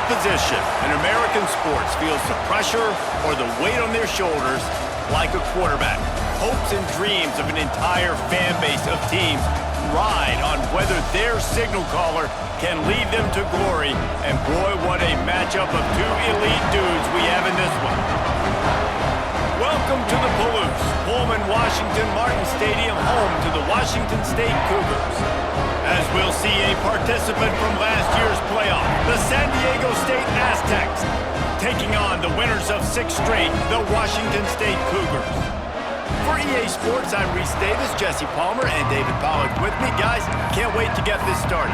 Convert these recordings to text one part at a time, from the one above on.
position in American sports feels the pressure or the weight on their shoulders like a quarterback. Hopes and dreams of an entire fan base of teams ride on whether their signal caller can lead them to glory. And boy, what a matchup of two elite dudes we have in this one. Welcome to the Palouse, Pullman Washington Martin Stadium, home to the Washington State Cougars. As we'll see a participant from last year's playoff, the San Diego State Aztecs, taking on the winners of 6 straight, the Washington State Cougars. For EA Sports, I'm Reese Davis, Jesse Palmer, and David Pollack with me. Guys, can't wait to get this started.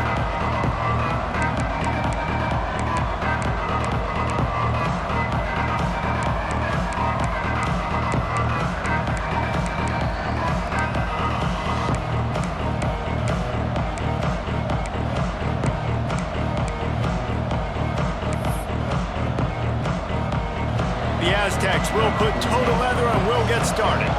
The Aztecs will put toe to leather and we'll get started.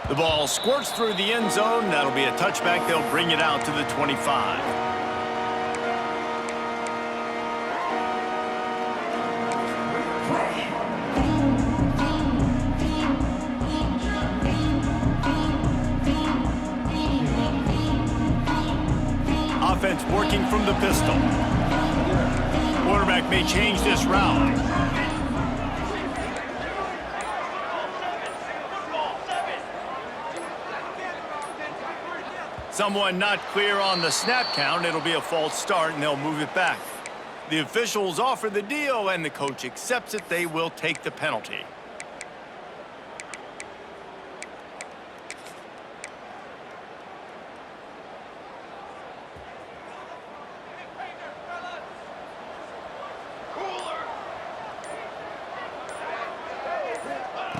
The ball squirts through the end zone. That'll be a touchback. They'll bring it out to the 25. Offense working from the pistol. Quarterback may change this route. Someone not clear on the snap count. It'll be a false start, and they'll move it back. The officials offer the deal, and the coach accepts it. They will take the penalty.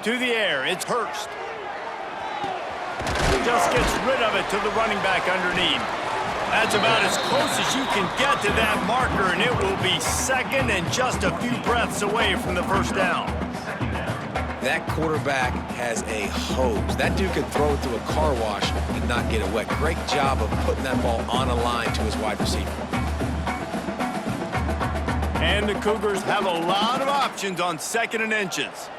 To the air, it's Hurst. Just gets rid of it to the running back underneath. That's about as close as you can get to that marker, and it will be second and just a few breaths away from the first down. That quarterback has a hose. That dude could throw it through a car wash and not get it wet. Great job of putting that ball on a line to his wide receiver. And the Cougars have a lot of options on 2nd and inches.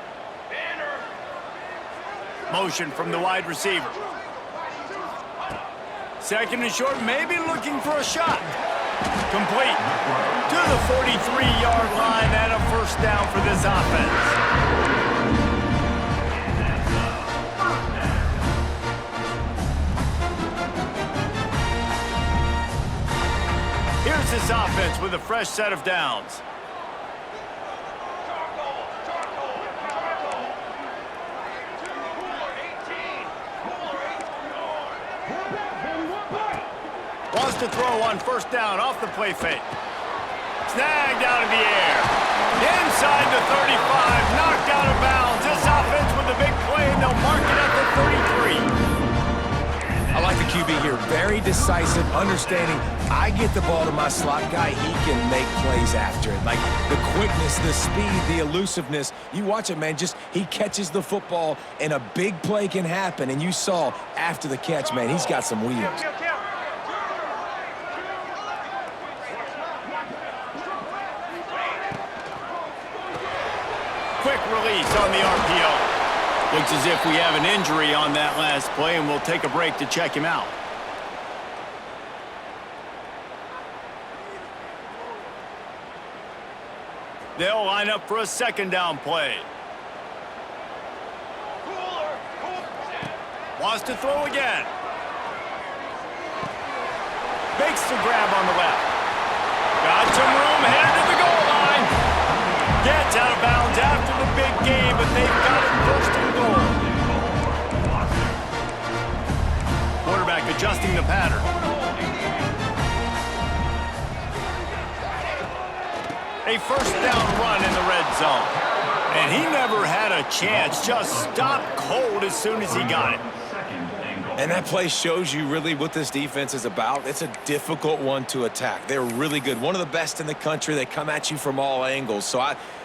Motion from the wide receiver. 2nd and short, maybe looking for a shot. Complete to the 43-yard line and a first down for this offense. Here's this offense with a fresh set of downs. Wants to throw on first down off the play fake. Snagged out of the air. Inside the 35, knocked out of bounds. This offense with a big play, and they'll mark it at the 33. I like the QB here. Very decisive, understanding I get the ball to my slot guy, he can make plays after it. Like the quickness, the speed, the elusiveness. You watch it, man, just he catches the football and a big play can happen. And you saw after the catch, man, he's got some wheels. Quick release on the RPO. Looks as if we have an injury on that last play, and we'll take a break to check him out. They'll line up for a 2nd down play. Wants to throw again. Makes the grab on the left. Got some room, headed to the goal line. Gets out of bounds after the big game, but they've got it 1st and goal. Quarterback adjusting the pattern. A first down run in the red zone. And he never had a chance, just stopped cold as soon as he got it. And that play shows you really what this defense is about. It's a difficult one to attack. They're really good. One of the best in the country. They come at you from all angles. So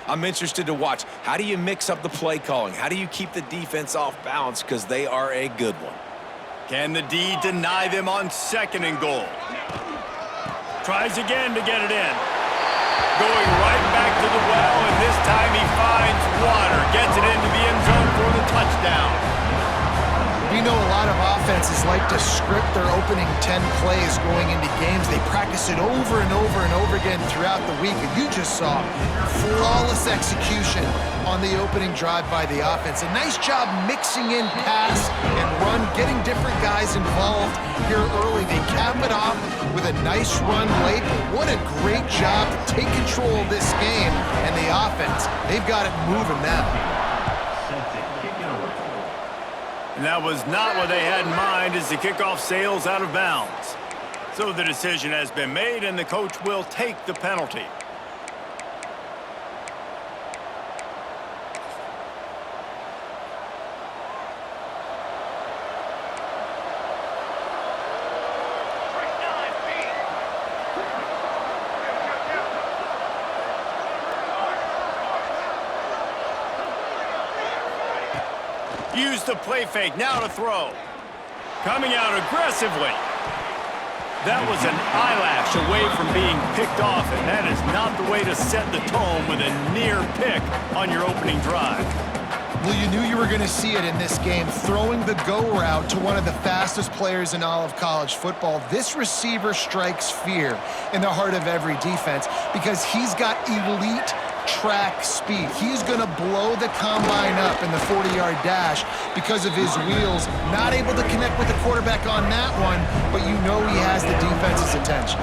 I'm interested to watch. How do you mix up the play calling? How do you keep the defense off balance? Because they are a good one. Can the D deny them on 2nd and goal? Tries again to get it in. Going right back to the well, and this time he finds water. Gets it into the end zone for the touchdown. We know a lot of offenses like to script their opening 10 plays going into games. They practice it over and over and over again throughout the week. And you just saw flawless execution on the opening drive by the offense. A nice job mixing in pass and run, getting different guys involved here early. They cap it off with a nice run late. But what a great job to take control of this game. And the offense, they've got it moving now. And that was not what they had in mind as the kickoff sails out of bounds. So the decision has been made, and the coach will take the penalty. Use the play fake, now to throw. Coming out aggressively. That was an eyelash away from being picked off, and that is not the way to set the tone with a near pick on your opening drive. Well, you knew you were going to see it in this game, throwing the go route to one of the fastest players in all of college football. This receiver strikes fear in the heart of every defense because he's got elite track speed. He's going to blow the combine up in the 40-yard dash because of his wheels. Not able to connect with the quarterback on that one, but you know he has the defense's attention.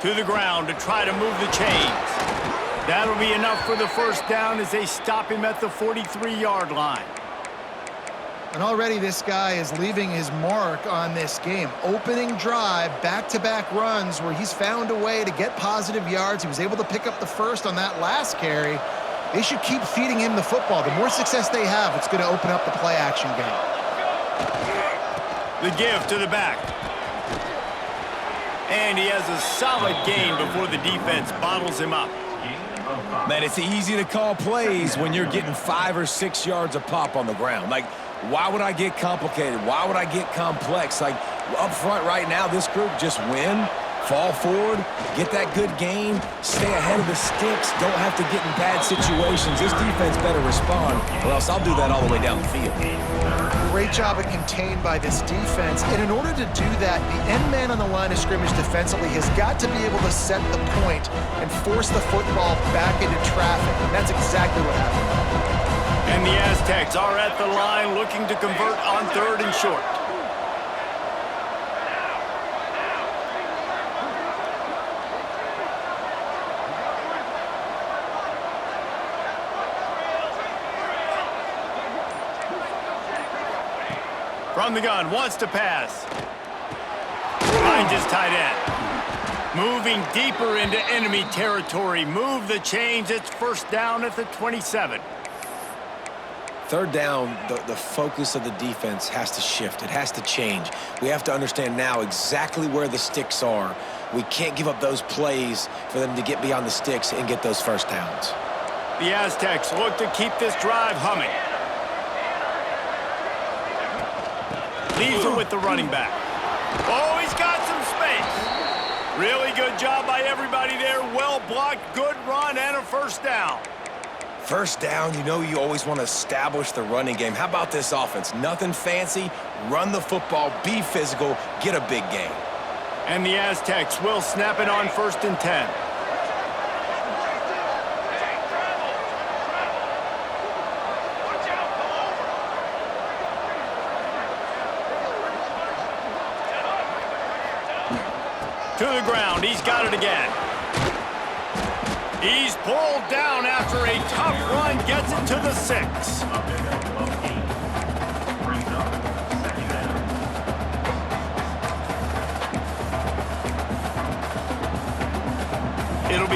To the ground to try to move the chains. That'll be enough for the first down as they stop him at the 43-yard line. And already this guy is leaving his mark on this game. Opening drive, back-to-back runs where he's found a way to get positive yards. He was able to pick up the first on that last carry. They should keep feeding him the football. The more success they have, it's going to open up the play-action game. The give to the back. And he has a solid gain before the defense bottles him up. Man, it's easy to call plays when you're getting 5 or 6 yards a pop on the ground. Like, why would I get complicated? Why would I get complex? Like, up front right now, this group just win, fall forward, get that good gain, stay ahead of the sticks, don't have to get in bad situations. This defense better respond, or else I'll do that all the way down the field. Great job of contained by this defense. And in order to do that, the end man on the line of scrimmage defensively has got to be able to set the point and force the football back into traffic. And that's exactly what happened. And the Aztecs are at the line looking to convert on 3rd and short. From the gun, wants to pass. Finds his tight end. Moving deeper into enemy territory. Move the chains. It's first down at the 27. 3rd down, the focus of the defense has to shift. It has to change. We have to understand now exactly where the sticks are. We can't give up those plays for them to get beyond the sticks and get those first downs. The Aztecs look to keep this drive humming. Leaves it with the running back. Oh, he's got some space. Really good job by everybody there. Well blocked, good run, and a first down. First down, you know you always want to establish the running game. How about this offense? Nothing fancy. Run the football, be physical, get a big gain. And the Aztecs will snap it on 1st and 10. To the ground, he's got it again. He's pulled down after a tough run, gets it to the 6.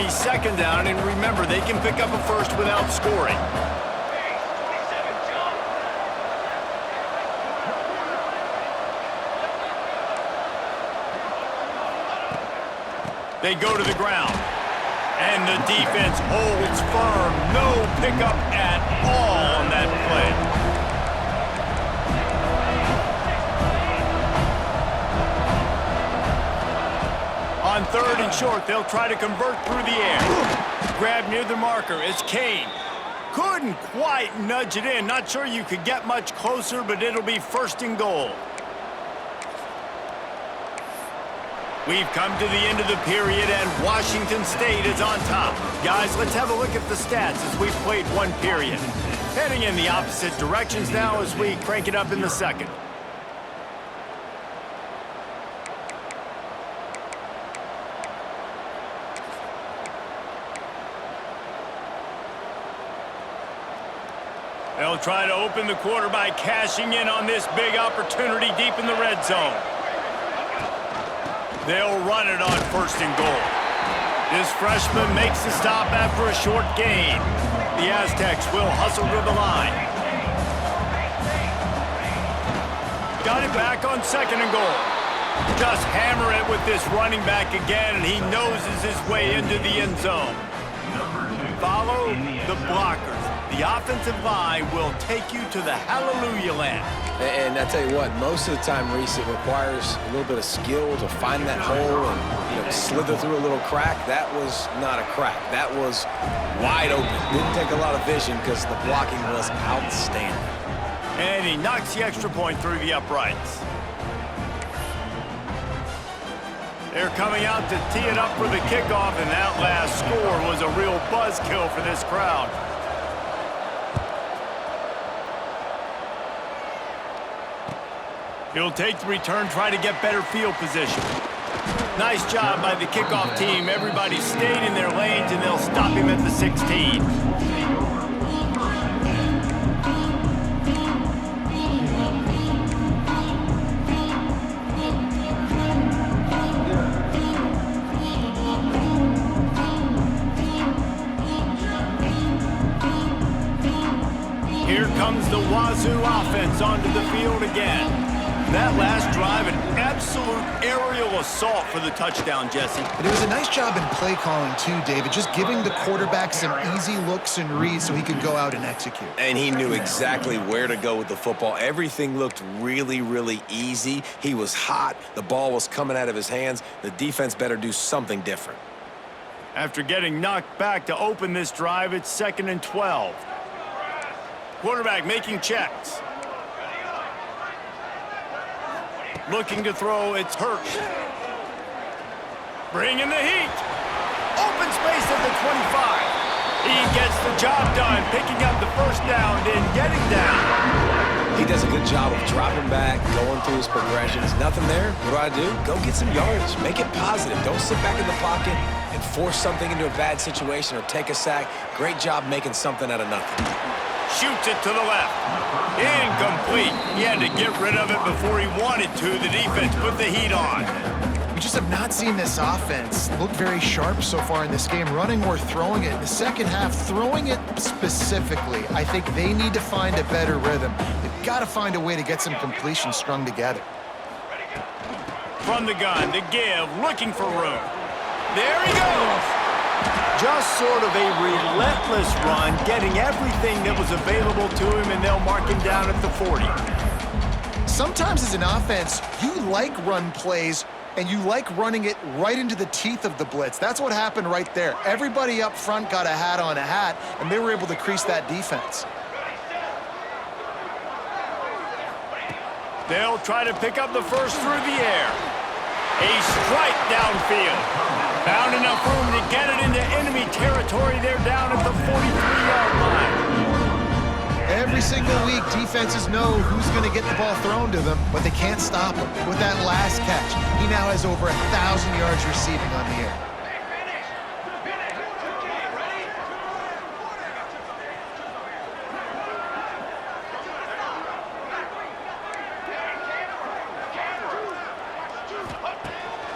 be second down, and remember, they can pick up a first without scoring. They go to the ground, and the defense holds firm. No pickup at all on that play. On third and short, they'll try to convert through the air. Grab near the marker is Kane. Couldn't quite nudge it in. Not sure you could get much closer, but it'll be first and goal. We've come to the end of the period, and Washington State is on top. Guys, let's have a look at the stats as we've played one period. Heading in the opposite directions now as we crank it up in the second. They'll try to open the quarter by cashing in on this big opportunity deep in the red zone. They'll run it on first and goal. This freshman makes the stop after a short gain. The Aztecs will hustle to the line. Got it back on second and goal. Just hammer it with this running back again, and he noses his way into the end zone. Follow the blockers. The offensive line will take you to the hallelujah land. And I tell you what, most of the time, Reese, it requires a little bit of skill to find that hole and slither through a little crack. That was not a crack. That was wide open. Didn't take a lot of vision because the blocking was outstanding. And he knocks the extra point through the uprights. They're coming out to tee it up for the kickoff, and that last score was a real buzzkill for this crowd. He'll take the return, try to get better field position. Nice job by the kickoff team. Everybody stayed in their lanes, and they'll stop him at the 16. Here comes the Wazoo offense onto the field again. That last drive, an absolute aerial assault for the touchdown, Jesse. But it was a nice job in play calling too, David, just giving the quarterback some easy looks and reads so he could go out and execute. And he knew exactly where to go with the football. Everything looked really, really easy. He was hot. The ball was coming out of his hands. The defense better do something different. After getting knocked back to open this drive, it's 2nd and 12. Quarterback making checks. Looking to throw, it's Hurts. Bringing the heat. Open space at the 25. He gets the job done, picking up the first down, then getting down. He does a good job of dropping back, going through his progressions. Nothing there. What do? Go get some yards. Make it positive. Don't sit back in the pocket and force something into a bad situation or take a sack. Great job making something out of nothing. Shoots it to the left. Incomplete. He had to get rid of it before he wanted to. The defense put the heat on. We just have not seen this offense look very sharp so far in this game, running or throwing it. In the second half, throwing it specifically, I think they need to find a better rhythm. They've got to find a way to get some completions strung together. From the gun, the give, looking for room. There he goes. Just sort of a relentless run, getting everything that was available to him, and they'll mark him down at the 40. Sometimes as an offense, you like run plays, and you like running it right into the teeth of the blitz. That's what happened right there. Everybody up front got a hat on a hat, and they were able to crease that defense. They'll try to pick up the first through the air. A strike downfield. Found enough room to get it into enemy territory. They're down at the 43-yard line. Every single week, defenses know who's going to get the ball thrown to them, but they can't stop him. With that last catch, he now has over 1,000 yards receiving on the air.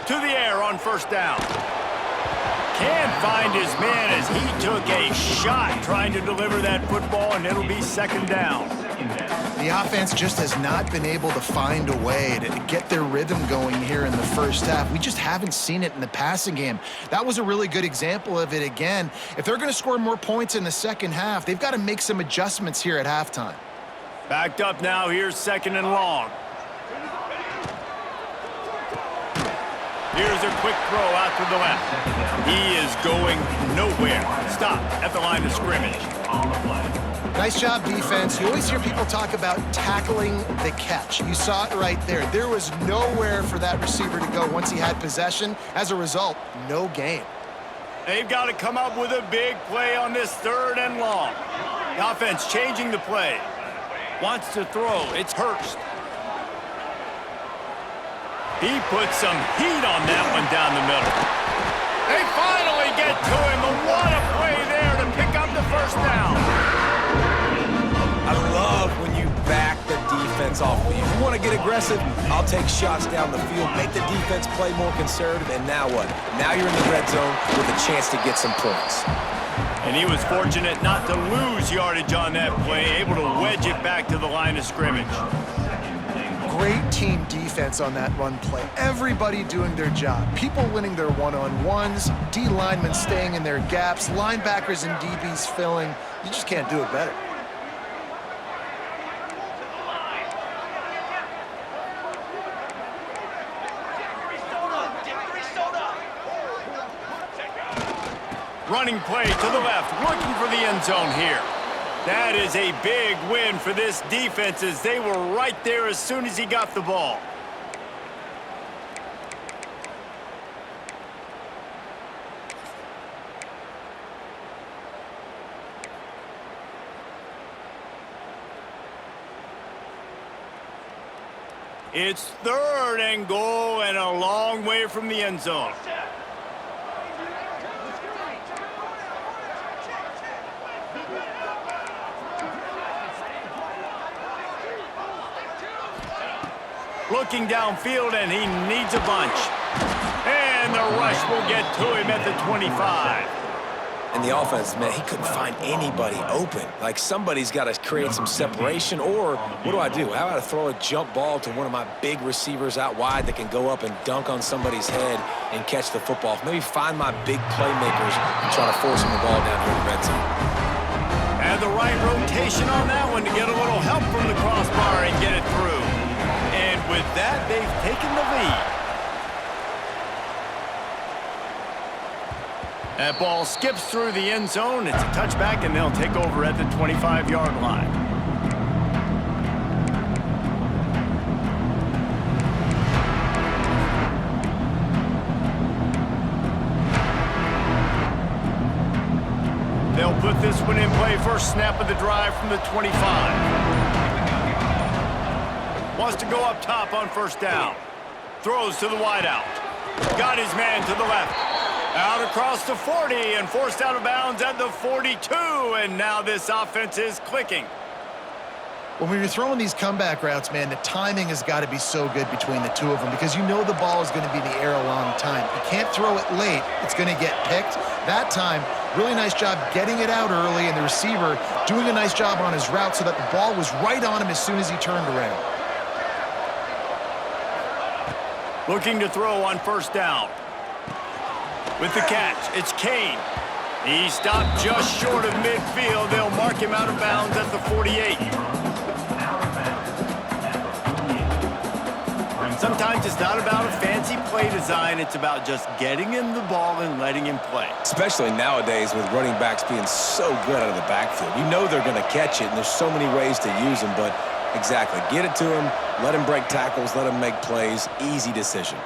To the air on first down. Can't find his man as he took a shot trying to deliver that football, and it'll be second down. The offense just has not been able to find a way to get their rhythm going here in the first half. We just haven't seen it in the passing game. That was a really good example of it again. If they're going to score more points in the second half, they've got to make some adjustments here at halftime. Backed up now, here's second and long. Here's a quick throw out to the left. He is going nowhere. Stop at the line of scrimmage. Nice job, defense. You always hear people talk about tackling the catch. You saw it right there. There was nowhere for that receiver to go once he had possession. As a result, no gain. They've got to come up with a big play on this third and long. The offense changing the play. Wants to throw. It's Hurst. He puts some heat on that one down the middle. They finally get to him. And what a play there to pick up the first down. I love when you back the defense off. If you want to get aggressive, I'll take shots down the field, make the defense play more conservative, and now what? Now you're in the red zone with a chance to get some points. And he was fortunate not to lose yardage on that play, able to wedge it back to the line of scrimmage. Great team defense on that run play. Everybody doing their job. People winning their one-on-ones, D linemen staying in their gaps, linebackers and DBs filling. You just can't do it better. Running play to the left, looking for the end zone here. That is a big win for this defense as they were right there as soon as he got the ball. It's third and goal and a long way from the end zone. Looking downfield, and he needs a bunch. And the rush will get to him at the 25. And the offense, man, he couldn't find anybody open. Like, somebody's got to create some separation, or what do I do? How about I throw a jump ball to one of my big receivers out wide that can go up and dunk on somebody's head and catch the football? Maybe find my big playmakers and try to force them the ball down here in the red zone. And the right rotation on that one to get a little help from the crossbar and get it through. And with that, they've taken the lead. That ball skips through the end zone. It's a touchback, and they'll take over at the 25-yard line. They'll put this one in play. First snap of the drive from the 25. Wants to go up top on first down. Throws to the wideout. Got his man to the left. Out across the 40 and forced out of bounds at the 42. And now this offense is clicking. When you're throwing these comeback routes, man, the timing has got to be so good between the two of them because you know the ball is going to be in the air a long time. You can't throw it late. It's going to get picked. That time, really nice job getting it out early, and the receiver doing a nice job on his route so that the ball was right on him as soon as he turned around. Looking to throw on first down. With the catch, it's Kane. He stopped just short of midfield. They'll mark him out of bounds at the 48. Sometimes it's not about a fancy play design. It's about just getting him the ball and letting him play. Especially nowadays with running backs being so good out of the backfield. You know they're going to catch it, and there's so many ways to use them, but exactly. Get it to him, let him break tackles, let him make plays. Easy decision.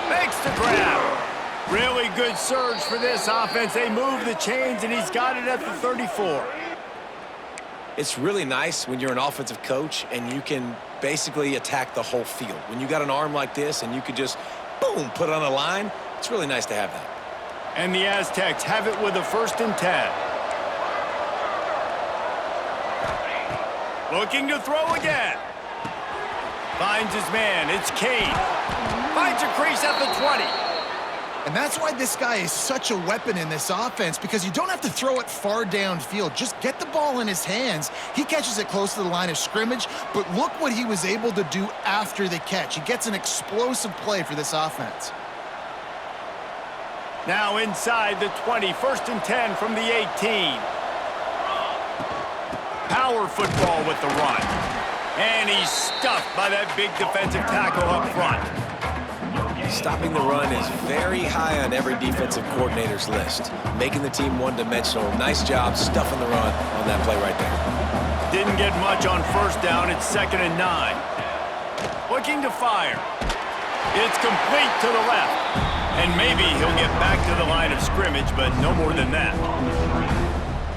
Makes the grab. Really good surge for this offense. They move the chains, and he's got it at the 34. It's really nice when you're an offensive coach and you can basically attack the whole field. When you got an arm like this and you could just, boom, put it on a line, it's really nice to have that. And the Aztecs have it with a 1st and 10. Looking to throw again. Finds his man. It's Kane. Finds a crease at the 20. And that's why this guy is such a weapon in this offense, because you don't have to throw it far downfield. Just get the ball in his hands. He catches it close to the line of scrimmage, but look what he was able to do after the catch. He gets an explosive play for this offense. Now inside the 20, 1st and 10 from the 18. Power football with the run. And he's stuffed by that big defensive tackle up front. Stopping the run is very high on every defensive coordinator's list. Making the team one-dimensional. Nice job stuffing the run on that play right there. Didn't get much on 1st down. It's 2nd and 9. Looking to fire. It's complete to the left. And maybe he'll get back to the line of scrimmage, but no more than that.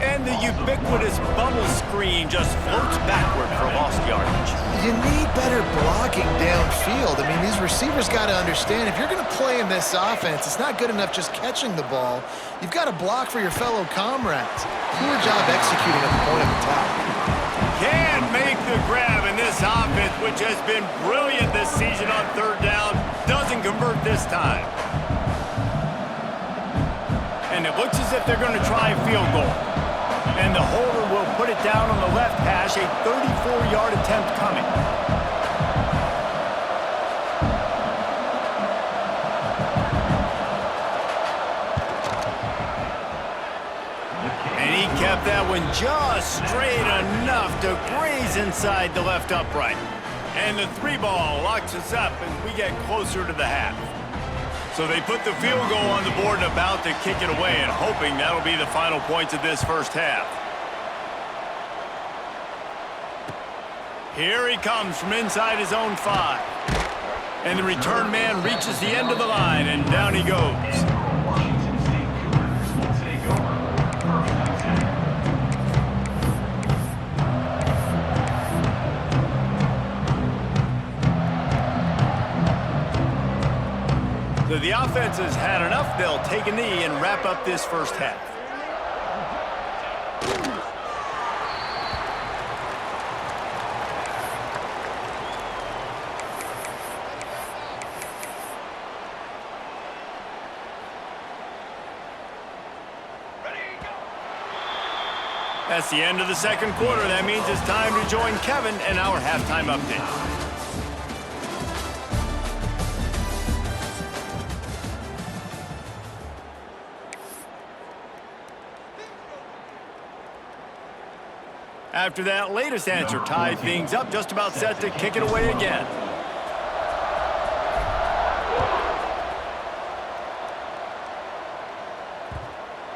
And the ubiquitous bubble screen just floats backward for lost yardage. You need better blocking downfield. I mean, these receivers got to understand, if you're going to play in this offense, it's not good enough just catching the ball. You've got to block for your fellow comrades. Poor job executing at the point of attack. Can't make the grab, and this offense, which has been brilliant this season on 3rd down, doesn't convert this time. And it looks as if they're going to try a field goal. And the holder will put it down on the left hash, a 34-yard attempt coming. And he kept that one just straight enough to graze inside the left upright. And the 3-ball locks us up as we get closer to the half. So they put the field goal on the board and about to kick it away, and hoping that'll be the final points of this first half. Here he comes from inside his own 5. And the return man reaches the end of the line, and down he goes. So the offense has had enough. They'll take a knee and wrap up this first half. That's the end of the 2nd quarter. That means it's time to join Kevin in our halftime update. After that latest answer tied things up, just about set to kick it away again.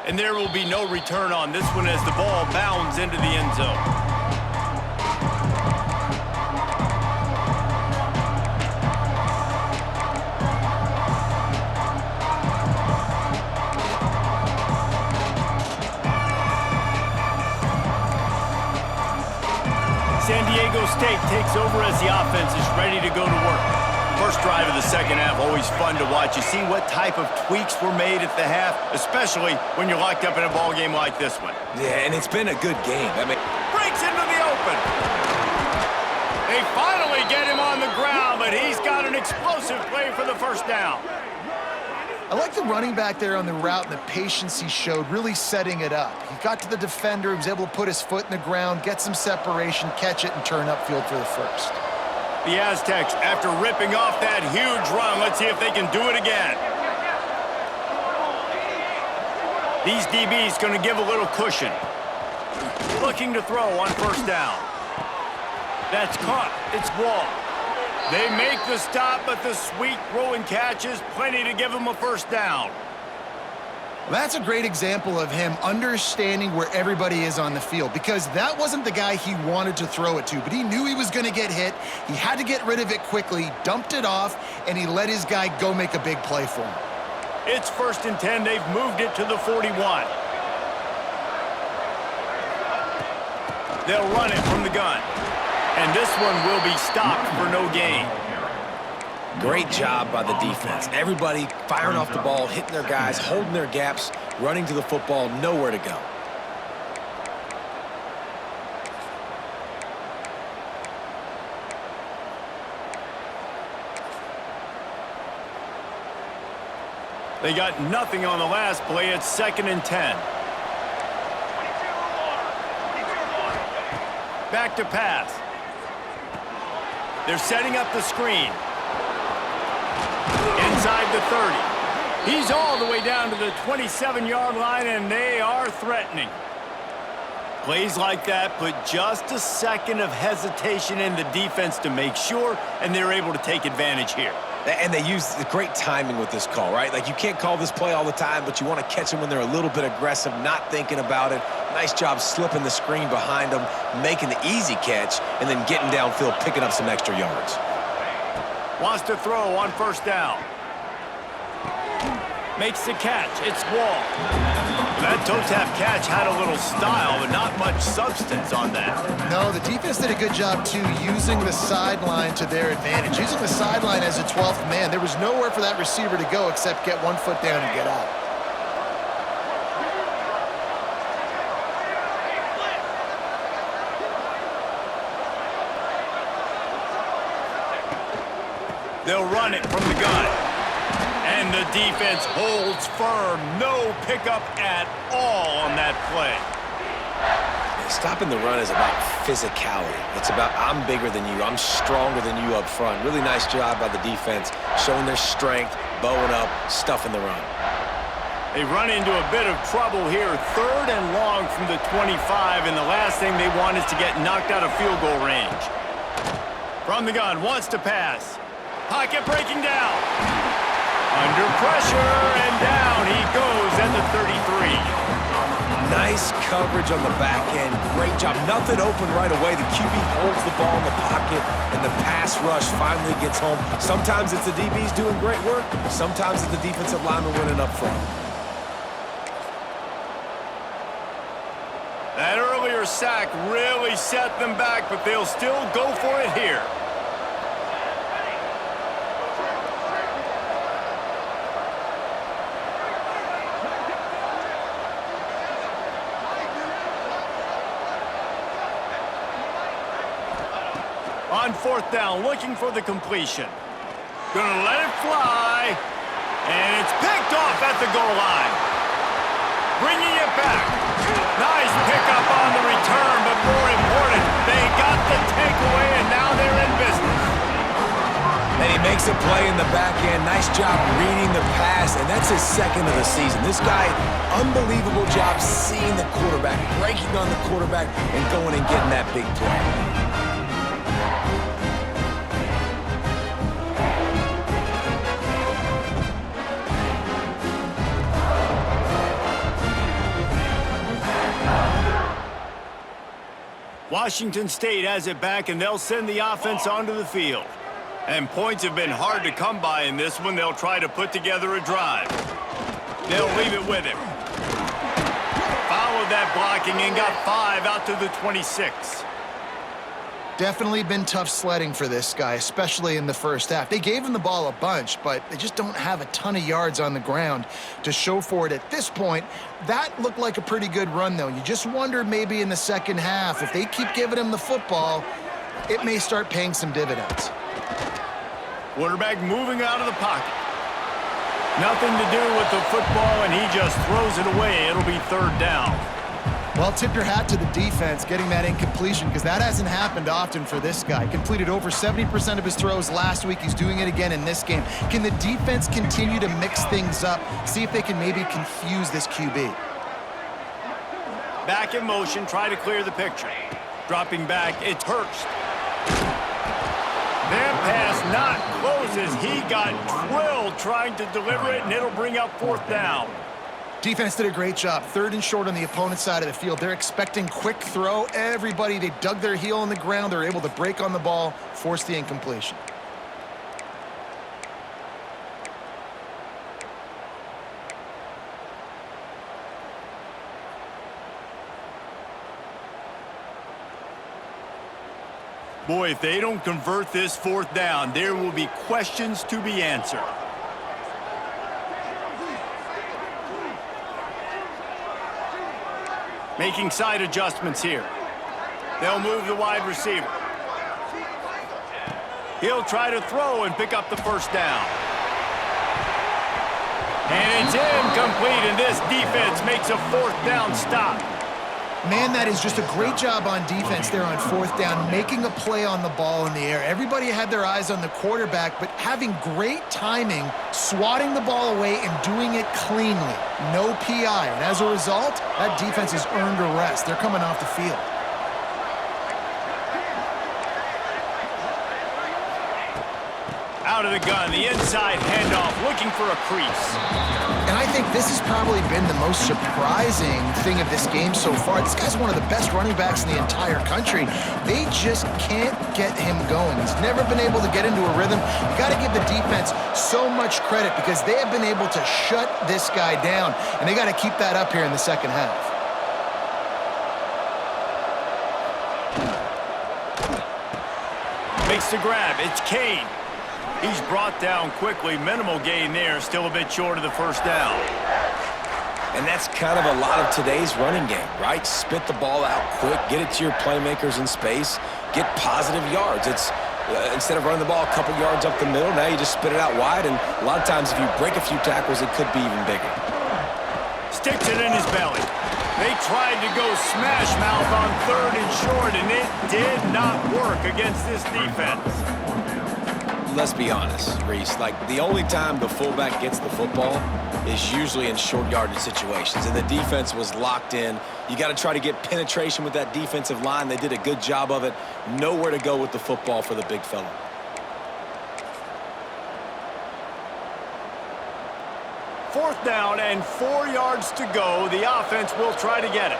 And there will be no return on this one as the ball bounds into the end zone. San Diego State takes over as the offense is ready to go to work. First drive of the 2nd half, always fun to watch. You see what type of tweaks were made at the half, especially when you're locked up in a ball game like this one. Yeah, and it's been a good game. Breaks into the open. They finally get him on the ground, but he's got an explosive play for the 1st down. I like the running back there on the route and the patience he showed, really setting it up. He got to the defender, he was able to put his foot in the ground, get some separation, catch it, and turn upfield for the 1st. The Aztecs, after ripping off that huge run, let's see if they can do it again. These DBs going to give a little cushion. Looking to throw on 1st down. That's caught. It's Wall. They make the stop, but the sweet throw and catch is plenty to give them a 1st down. That's a great example of him understanding where everybody is on the field, because that wasn't the guy he wanted to throw it to, but he knew he was going to get hit. He had to get rid of it quickly, dumped it off, and he let his guy go make a big play for him. It's 1st and 10. They've moved it to the 41. They'll run it from the gun. And this one will be stopped for no gain. Great job by the defense. Everybody firing off the ball, hitting their guys, holding their gaps, running to the football, nowhere to go. They got nothing on the last play. It's 2nd and 10. Back to pass. They're setting up the screen. Inside the 30. He's all the way down to the 27-yard line, and they are threatening. Plays like that put just a second of hesitation in the defense to make sure, and they're able to take advantage here. And they use great timing with this call, right? Like, you can't call this play all the time, but you want to catch them when they're a little bit aggressive, not thinking about it. Nice job slipping the screen behind them, making the easy catch, and then getting downfield, picking up some extra yards. Wants to throw on 1st down. Makes the catch. It's Wall. That toe tap catch had a little style, but not much substance on that. No, the defense did a good job, too, using the sideline to their advantage. Using the sideline as a 12th man. There was nowhere for that receiver to go except get 1 foot down and get out. They'll run it from the gun. And the defense holds firm. No pickup at all on that play. Stopping the run is about physicality. It's about, I'm bigger than you. I'm stronger than you up front. Really nice job by the defense, showing their strength, bowing up, stuffing the run. They run into a bit of trouble here. 3rd and long from the 25, and the last thing they want is to get knocked out of field goal range. From the gun, wants to pass. Pocket breaking down. Under pressure, and down he goes at the 33. Nice coverage on the back end. Great job. Nothing open right away. The QB holds the ball in the pocket, and the pass rush finally gets home. Sometimes it's the DBs doing great work. Sometimes it's the defensive lineman winning up front. That earlier sack really set them back, but they'll still go for it here. On 4th down, looking for the completion. Gonna let it fly, and it's picked off at the goal line. Bringing it back. Nice pickup on the return, but more important, they got the takeaway, and now they're in business. And he makes a play in the back end. Nice job reading the pass, and that's his 2nd of the season. This guy, unbelievable job seeing the quarterback, breaking on the quarterback, and going and getting that big play. Washington State has it back, and they'll send the offense onto the field. And points have been hard to come by in this one. They'll try to put together a drive. They'll leave it with him. Followed that blocking and got 5 out to the 26. Definitely been tough sledding for this guy, especially in the first half. They gave him the ball a bunch, but they just don't have a ton of yards on the ground to show for it at this point. That looked like a pretty good run, though. You just wondered maybe in the second half, if they keep giving him the football, it may start paying some dividends. Quarterback moving out of the pocket. Nothing to do with the football, and he just throws it away. It'll be 3rd down. Well, tip your hat to the defense getting that incompletion, because that hasn't happened often for this guy. Completed over 70% of his throws last week. He's doing it again in this game. Can the defense continue to mix things up, see if they can maybe confuse this QB? Back in motion, try to clear the picture. Dropping back, it's Hurst. That pass not close as he got drilled trying to deliver it, and it'll bring up 4th down. Defense did a great job. 3rd and short on the opponent's side of the field. They're expecting quick throw. Everybody, they dug their heel in the ground. They're able to break on the ball, force the incompletion. Boy, if they don't convert this 4th down, there will be questions to be answered. Making side adjustments here. They'll move the wide receiver. He'll try to throw and pick up the 1st down. And it's incomplete, and this defense makes a fourth down stop. Man, that is just a great job on defense there on fourth down, making a play on the ball in the air. Everybody had their eyes on the quarterback, but having great timing, swatting the ball away and doing it cleanly. No PI, and as a result, that defense has earned a rest. They're coming off the field. Out of the gun, the inside handoff, looking for a crease. And I think this has probably been the most surprising thing of this game so far. This guy's one of the best running backs in the entire country. They just can't get him going. He's never been able to get into a rhythm. You got to give the defense so much credit because they have been able to shut this guy down, and they got to keep that up here in the second half. Makes the grab. It's Kane. He's brought down quickly. Minimal gain there. Still a bit short of the first down. And that's kind of a lot of today's running game, right? Spit the ball out quick, get it to your playmakers in space, get positive yards. It's instead of running the ball a couple yards up the middle, now you just spit it out wide, and a lot of times if you break a few tackles, it could be even bigger. Sticks it in his belly. They tried to go smash mouth on third and short, and it did not work against this defense. Let's be honest, Reese, like the only time the fullback gets the football is usually in short yardage situations, and the defense was locked in. You got to try to get penetration with that defensive line. They did a good job of it. Nowhere to go with the football for the big fella. Fourth down and 4 yards to go. The offense will try to get it.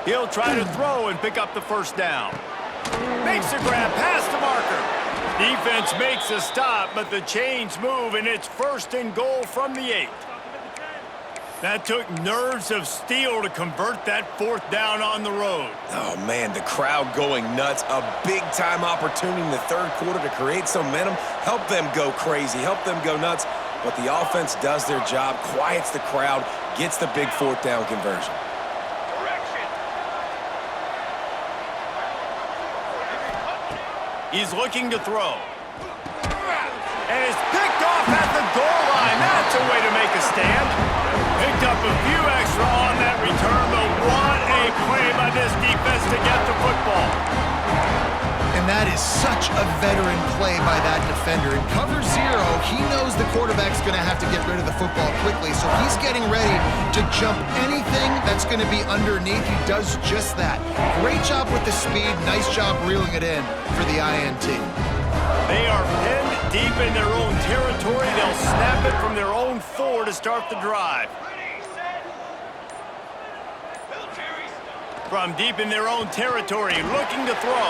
He'll try to throw and pick up the first down. Makes a grab past the marker. Defense makes a stop, but the chains move, and it's first and goal from the 8. That took nerves of steel to convert that fourth down on the road. Oh, man, the crowd going nuts. A big-time opportunity in the third quarter to create some momentum, help them go crazy, help them go nuts. But the offense does their job, quiets the crowd, gets the big fourth down conversion. He's looking to throw. And it's picked off at the goal line. That's a way to make a stand. Picked up a few extra on that return, but what a play by this defense to get the football. And that is such a veteran play by that defender. In cover zero, he knows the quarterback's going to have to get rid of the football quickly, so he's getting ready to jump anything that's going to be underneath. He does just that. Great job with the speed. Nice job reeling it in for the INT. They are pinned deep in their own territory. They'll snap it from their own 4 to start the drive. From deep in their own territory, looking to throw.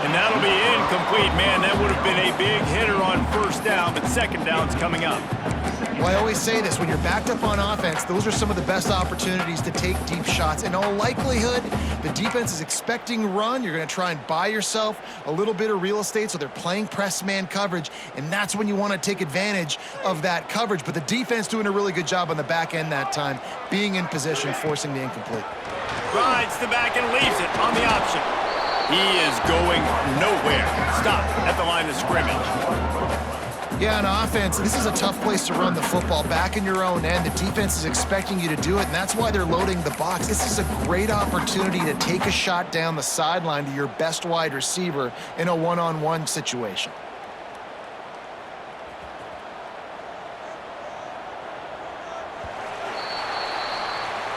And that'll be incomplete. Man, that would have been a big hitter on first down, but second down's coming up. Well, I always say this, when you're backed up on offense, those are some of the best opportunities to take deep shots. In all likelihood, the defense is expecting run. You're going to try and buy yourself a little bit of real estate, so they're playing press man coverage, and that's when you want to take advantage of that coverage. But the defense doing a really good job on the back end that time, being in position, forcing the incomplete. Rides the back and leaves it on the option. He is going nowhere. Stop at the line of scrimmage. Yeah, on offense, this is a tough place to run the football. Back in your own end, the defense is expecting you to do it, and that's why they're loading the box. This is a great opportunity to take a shot down the sideline to your best wide receiver in a one-on-one situation.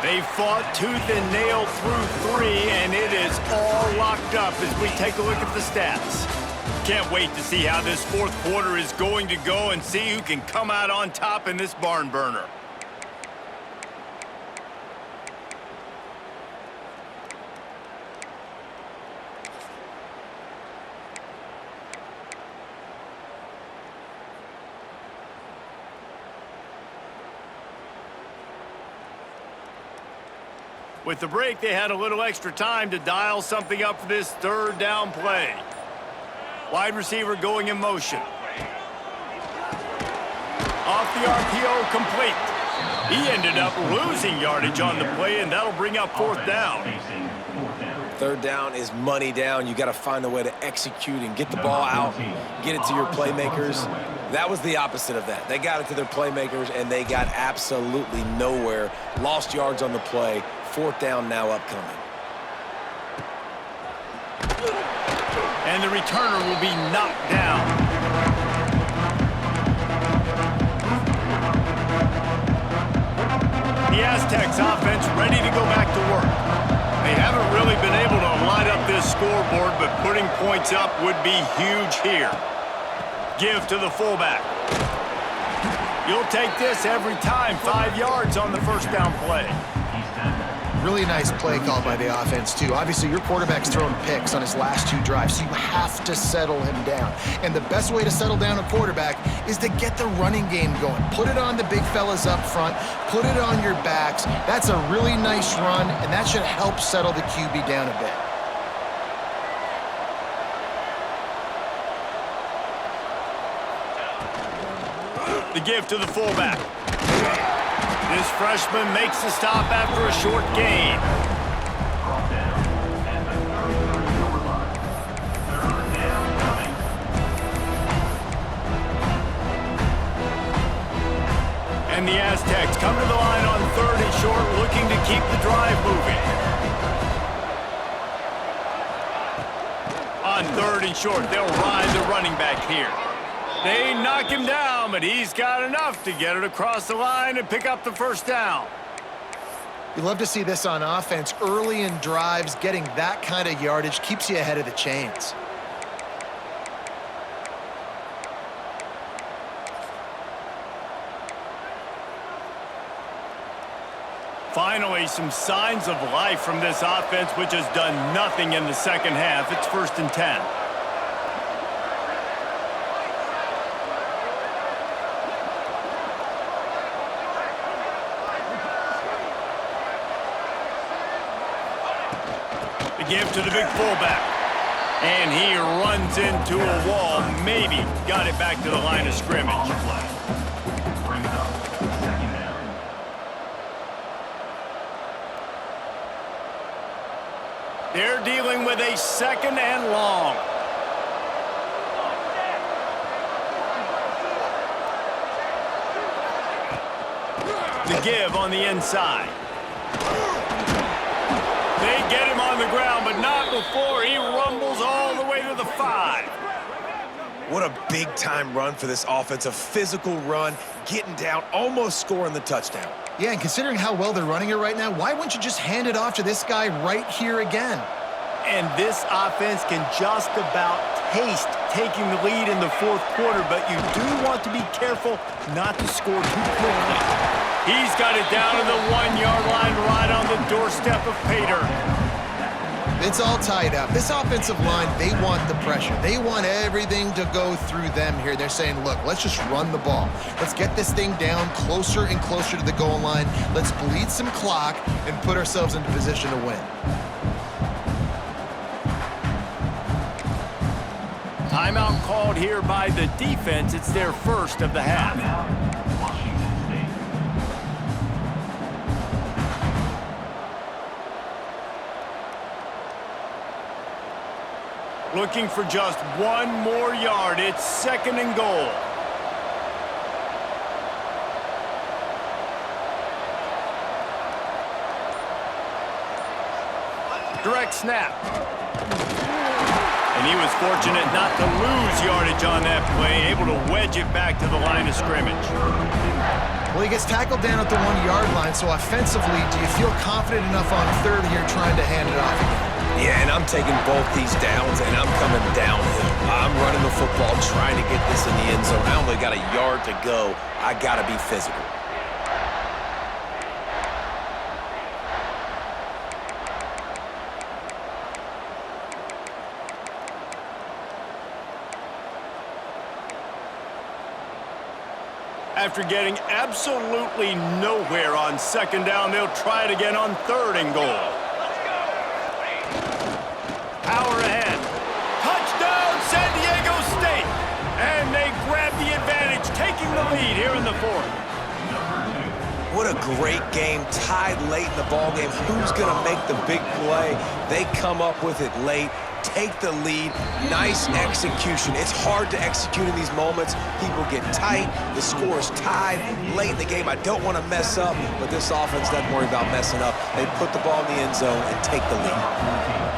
They fought tooth and nail through 3, and it is all locked up as we take a look at the stats. Can't wait to see how this fourth quarter is going to go and see who can come out on top in this barn burner. With the break, they had a little extra time to dial something up for this third down play. Wide receiver going in motion. Off the RPO, complete. He ended up losing yardage on the play, and that'll bring up fourth down. Third down is money down. You got to find a way to execute and get the ball out, get it to your playmakers. That was the opposite of that. They got it to their playmakers, and they got absolutely nowhere. Lost yards on the play. Fourth down now upcoming. And the returner will be knocked down. The Aztecs offense ready to go back to work. They haven't really been able to line up this scoreboard, but putting points up would be huge here. Give to the fullback. You'll take this every time. 5 yards on the first down play. Really nice play call by the offense, too. Obviously, your quarterback's thrown picks on his last 2 drives, so you have to settle him down. And the best way to settle down a quarterback is to get the running game going. Put it on the big fellas up front. Put it on your backs. That's a really nice run, and that should help settle the QB down a bit. The give to the fullback. This freshman makes the stop after a short gain. And the Aztecs come to the line on 3rd and short, looking to keep the drive moving. On 3rd and short, they'll ride the running back here. They knock him down, but he's got enough to get it across the line and pick up the first down. You love to see this on offense. Early in drives, getting that kind of yardage keeps you ahead of the chains. Finally, some signs of life from this offense, which has done nothing in the second half. It's 1st and 10. Give to the big fullback. And he runs into a wall. Maybe got it back to the line of scrimmage. They're dealing with a 2nd and long. The give on the inside. They get him on the ground, but not before he rumbles all the way to the 5. What a big-time run for this offense. A physical run, getting down, almost scoring the touchdown. Yeah, and considering how well they're running it right now, why wouldn't you just hand it off to this guy right here again? And this offense can just about taste taking the lead in the 4th quarter, but you do want to be careful not to score too quickly. He's got it down to the 1-yard line right on the doorstep of Pater. It's all tied up. This offensive line, they want the pressure. They want everything to go through them here. They're saying, look, let's just run the ball. Let's get this thing down closer and closer to the goal line. Let's bleed some clock and put ourselves into position to win. Timeout called here by the defense. It's their first of the half. Looking for just 1 more yard. It's 2nd and goal. Direct snap. And he was fortunate not to lose yardage on that play, able to wedge it back to the line of scrimmage. Well, he gets tackled down at the 1-yard line, so offensively, do you feel confident enough on 3rd here trying to hand it off again? Yeah, and I'm taking both these downs, and I'm coming downhill. I'm running the football, trying to get this in the end zone. I only got a yard to go. I got to be physical. After getting absolutely nowhere on 2nd down, they'll try it again on 3rd and goal. Power ahead. Touchdown, San Diego State! And they grab the advantage, taking the lead here in the 4th. what a great game, tied late in the ballgame. Who's going to make the big play? They come up with it late, take the lead. Nice execution. It's hard to execute in these moments. People get tight. The score is tied late in the game. I don't want to mess up, but this offense doesn't worry about messing up. They put the ball in the end zone and take the lead.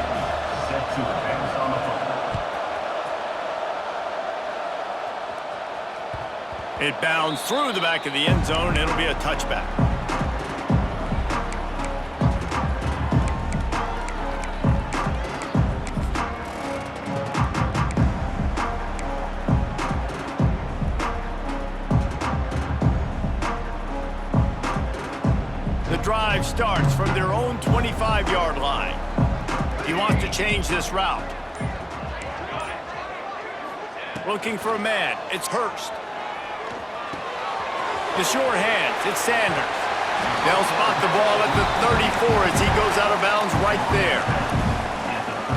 It bounds through the back of the end zone. It'll be a touchback. The drive starts from their own 25-yard line. He wants to change this route. Looking for a man. It's Hurst. The short hands, it's Sanders. They'll spot the ball at the 34 as he goes out of bounds right there.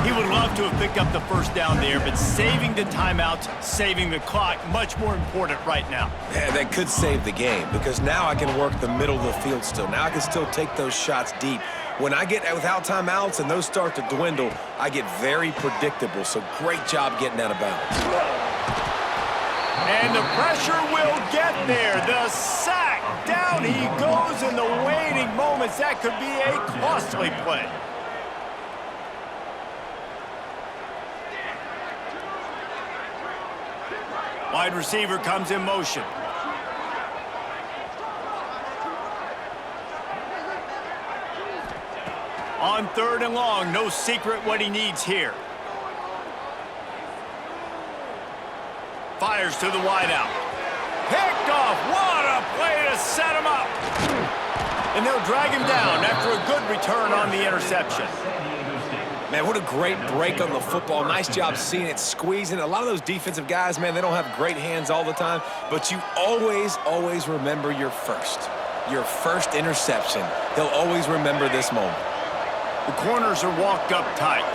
He would love to have picked up the first down there, but saving the timeouts, saving the clock, much more important right now. Yeah, that could save the game because now I can work the middle of the field still. Now I can still take those shots deep. When I get without timeouts and those start to dwindle, I get very predictable. So great job getting out of bounds. And the pressure will get there. The sack. Down he goes in the waiting moments. That could be a costly play. Wide receiver comes in motion. On 3rd and long, no secret what he needs here. Fires to the wideout. Picked off. What a play to set him up. And they'll drag him down after a good return on the interception. Man, what a great break on the football. Nice job seeing it squeezing. A lot of those defensive guys, man, they don't have great hands all the time, but you always remember your first interception. They'll always remember this moment. The corners are walked up tight.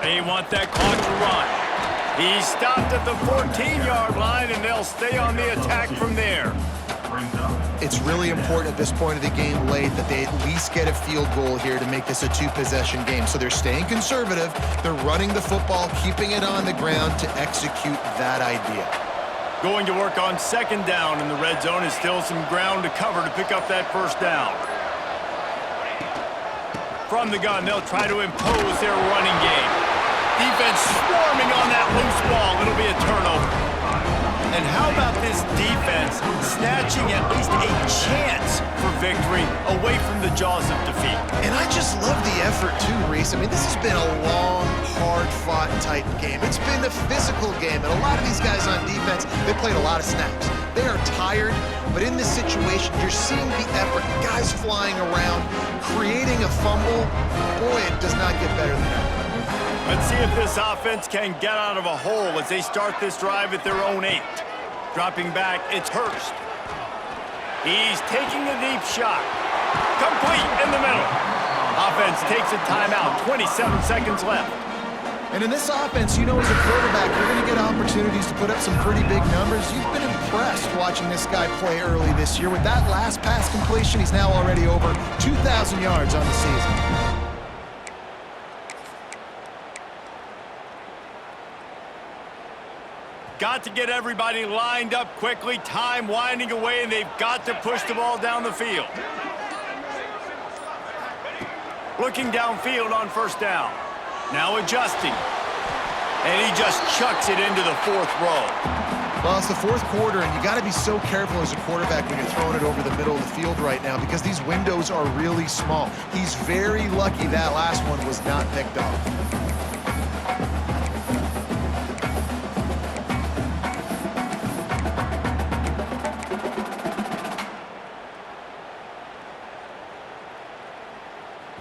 They want that clock to run. He stopped at the 14-yard line, and they'll stay on the attack from there. It's really important at this point of the game late that they at least get a field goal here to make this a two-possession game. So they're staying conservative. They're running the football, keeping it on the ground to execute that idea. Going to work on 2nd down in the red zone is still some ground to cover to pick up that first down. From the gun, they'll try to impose their running game. Defense swarming on that loose ball. It'll be a turnover. And how about this defense snatching at least a chance for victory away from the jaws of defeat? And I just love the effort too, Reese. I mean, this has been a long, hard-fought type game. It's been a physical game, and a lot of these guys on defense, they played a lot of snaps. They are tired, but in this situation, you're seeing the effort. Guys flying around, creating a fumble. Boy, it does not get better than that. Let's see if this offense can get out of a hole as they start this drive at their own 8. Dropping back, it's Hurst. He's taking a deep shot. Complete in the middle. Offense takes a timeout, 27 seconds left. And in this offense, you know, as a quarterback, you're going to get opportunities to put up some pretty big numbers. You've been impressed watching this guy play early this year. With that last pass completion, he's now already over 2,000 yards on the season. Got to get everybody lined up quickly. Time winding away, and they've got to push the ball down the field. Looking downfield on 1st down. Now adjusting. And he just chucks it into the 4th row. Well, it's the 4th quarter, and you got to be so careful as a quarterback when you're throwing it over the middle of the field right now because these windows are really small. He's very lucky that last one was not picked off.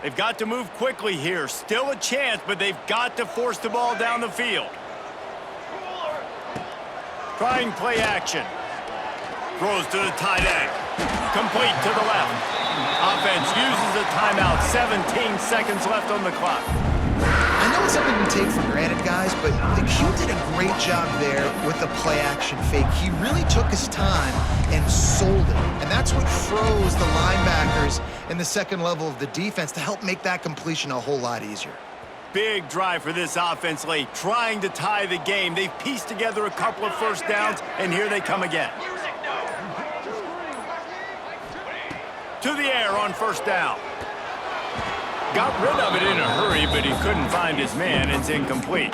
They've got to move quickly here. Still a chance, but they've got to force the ball down the field. Trying play action. Throws to the tight end. Complete to the left. Offense uses a timeout. 17 seconds left on the clock. I know it's something we take for granted, guys, but Q did a great job there with the play-action fake. He really took his time and sold it, and that's what froze the linebackers in the second level of the defense to help make that completion a whole lot easier. Big drive for this offense late, trying to tie the game. They've pieced together a couple of first downs, and here they come again. To the air on first down. Got rid of it in a hurry, but he couldn't find his man. It's incomplete.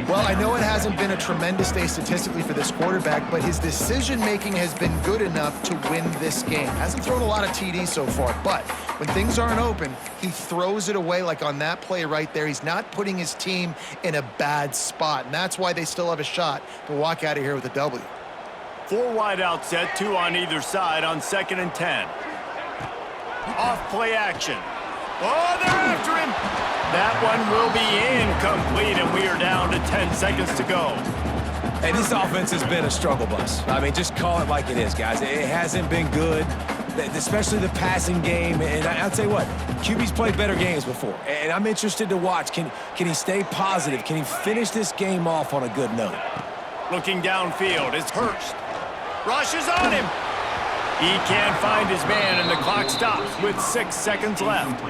Well, I know it hasn't been a tremendous day statistically for this quarterback, but his decision-making has been good enough to win this game. Hasn't thrown a lot of TDs so far, but when things aren't open, he throws it away like on that play right there. He's not putting his team in a bad spot, and that's why they still have a shot to walk out of here with a W. 4 wide out set, 2 on either side on 2nd and 10. Off play action. Oh, they're after him. That one will be incomplete, and we are down to 10 seconds to go. Hey, this offense has been a struggle bus. I mean, just call it like it is, guys. It hasn't been good, especially the passing game. And I'll tell you what, QB's played better games before. And I'm interested to watch. Can he stay positive? Can he finish this game off on a good note? Looking downfield, it's Hurst. Rushes on him. He can't find his man, and the clock stops with 6 seconds left.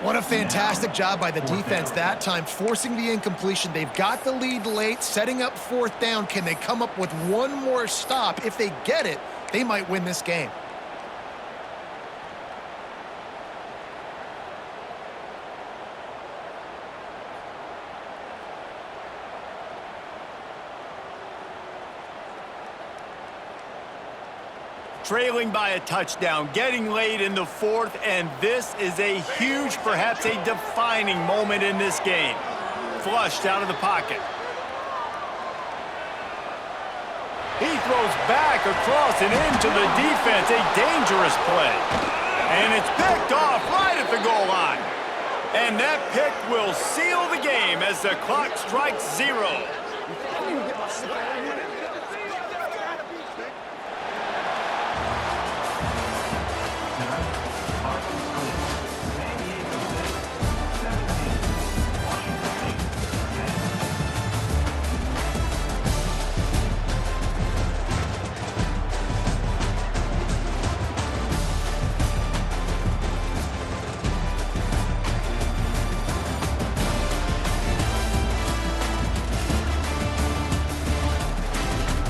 What a fantastic job by the defense that time, forcing the incompletion. They've got the lead late, setting up 4th down. Can they come up with one more stop? If they get it, they might win this game. Trailing by a touchdown, getting late in the 4th, and this is a huge, perhaps a defining moment in this game. Flushed out of the pocket. He throws back across and into the defense, a dangerous play. And it's picked off right at the goal line. And that pick will seal the game as the clock strikes 0.